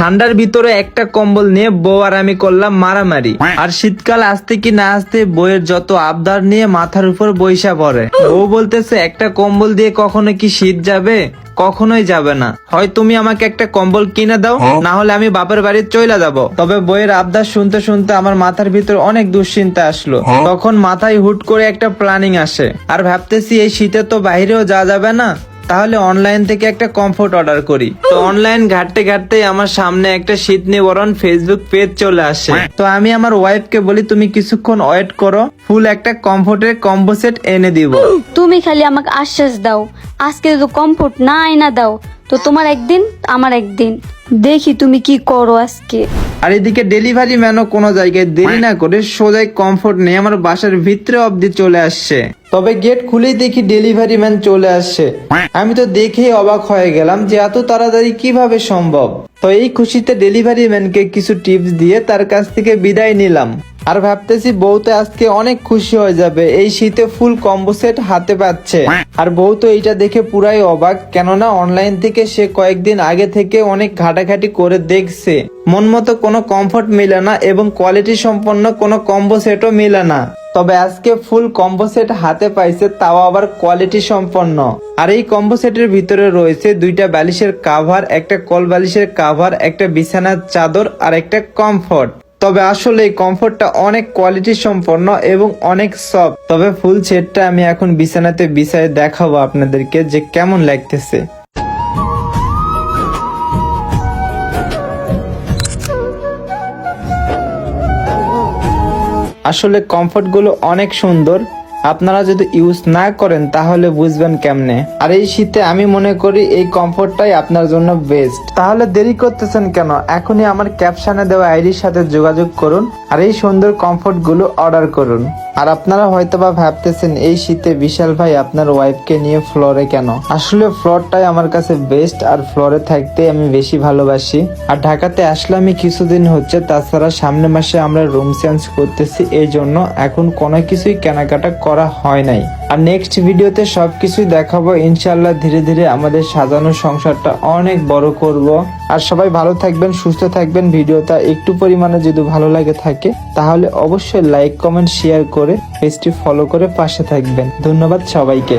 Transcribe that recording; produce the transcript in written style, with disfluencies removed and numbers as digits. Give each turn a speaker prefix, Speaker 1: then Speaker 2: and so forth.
Speaker 1: ঠান্ডার ভিতরে একটা কম্বল নিয়ে বউ আর আমি করলাম মারামারি। আর শীতকাল আসতে কি না আসতে বউয়ের যত আবদার নিয়ে মাথার উপর বৈশা পড়ে। বউ বলতেছে একটা কম্বল দিয়ে কখনো কি শীত যাবে? কখনোই যাবে না। হয় তুমি আমাকে একটা কম্বল কিনে দাও, না হলে আমি বাপের বাড়ি চলে যাব। তবে বইয়ের আবদার শুনতে শুনতে আমার মাথার ভিতর অনেক দুশ্চিন্তা আসলো। তখন মাথায় হুট করে একটা প্ল্যানিং আসে, আর ভাবতেছি এই শীতে তো বাইরেও যাওয়া যাবে না, তাহলে অনলাইন থেকে একটা কমফোর্ট অর্ডার করি। তো অনলাইন ঘাটতে ঘাটতে আমার সামনে একটা শীত নিবারণ ফেসবুক পেজ চলে আসে। তো আমি আমার ওয়াইফকে বলি তুমি কিছুক্ষণ ওয়েট করো, ফুল একটা কমফোর্টের কম্বো সেট এনে দিব।
Speaker 2: তুমি খালি আমাকে আশ্বাস দাও, আজকে তো কমফোর্ট না আইনা দাও তো তোমার একদিন আমার একদিন, দেখি তুমি কি করো আজকে।
Speaker 1: আর এদিকে ডেলিভারি ম্যানও কোনো জায়গায় দেরি না করে সোজাই কমফোর্ট নিয়ে আমার বাসার ভিতরে অবধি চলে আসছে। তবে গেট খুলেই দেখি ডেলিভারি ম্যান চলে আসছে। আমি তো দেখেই অবাক হয়ে গেলাম যে এত তাড়াতাড়ি কিভাবে সম্ভব। তো এই খুশিতে ডেলিভারি ম্যানকে কিছু টিপস দিয়ে তার কাছ থেকে বিদায় নিলাম। আর ভাবতেছি বউ তো আজকে অনেক খুশি হয়ে যাবে, এই শীতে ফুল কম্বো সেট হাতে পাচ্ছে। আর বউ তো এইটা দেখে পুরাই অবাক, কেননা অনলাইন থেকে সে কয়েকদিন আগে থেকে অনেক ঘাটাঘাটি করে দেখছে, মন মতো কোনো কমফোর্ট মিলে না এবং কোয়ালিটি সম্পন্ন কোনো কম্বো সেটও মিলে না। তবে আজকে ফুল কম্বো সেট হাতে পাইছে, তাও আবার কোয়ালিটি সম্পন্ন। আর এই কম্বো সেটের ভিতরে রয়েছে দুইটা বালিশের কাভার, একটা কল বালিশের কাভার, একটা বিছানার চাদর আর একটা কমফোর্ট। তবে আসলে এই কমফোর্টটা অনেক কোয়ালিটি সম্পন্ন এবং অনেক সফট। তবে ফুল সেটটা আমি এখন বিছানাতে বিছায় দেখাবো আপনাদেরকে যে কেমন লাগতেছে। আসলে কমফোর্ট গুলো অনেক সুন্দর, আপনারা যদি ইউজ না করেন তাহলে বুঝবেন কেমনে। আর এই শীতে আমি মনে করি এই কমফোর্টটাই আপনার জন্য বেস্ট। তাহলে দেরি করতেছেন কেন? এখনই আমার ক্যাপশনে দেওয়া আইডির সাথে যোগাযোগ করুন আর এই সুন্দর কমফোর্ট গুলো অর্ডার করুন। আর আপনারা হয়তোবা ভাবতেছেন এই শীতে বিশাল ভাই আপনার ওয়াইফকে নিয়ে ফ্লোরে কেন? আসলে ফ্লোরটাই আমার কাছে বেস্ট, আর ফ্লোরে থাকতে আমি বেশি ভালোবাসি। আর ঢাকাতে আসলে আমি কিছুদিন হচ্ছে, তাছাড়া সামনে মাসে আমরা রুম চেঞ্জ করতেছি, এই জন্য এখন কোনো কিছুই কেনাকাটা করা হয় নাই। আর নেক্সট ভিডিওতে সবকিছুই দেখাবো ইনশাল্লাহ। ধীরে ধীরে আমাদের সাজানো সংসারটা অনেক বড় করব। আর সবাই ভালো থাকবেন, সুস্থ থাকবেন। ভিডিওটা একটু পরিমাণে যদি ভালো লাগে থাকে তাহলে অবশ্যই লাইক, কমেন্ট, শেয়ার করে পেজটি ফলো করে পাশে থাকবেন। ধন্যবাদ সবাইকে।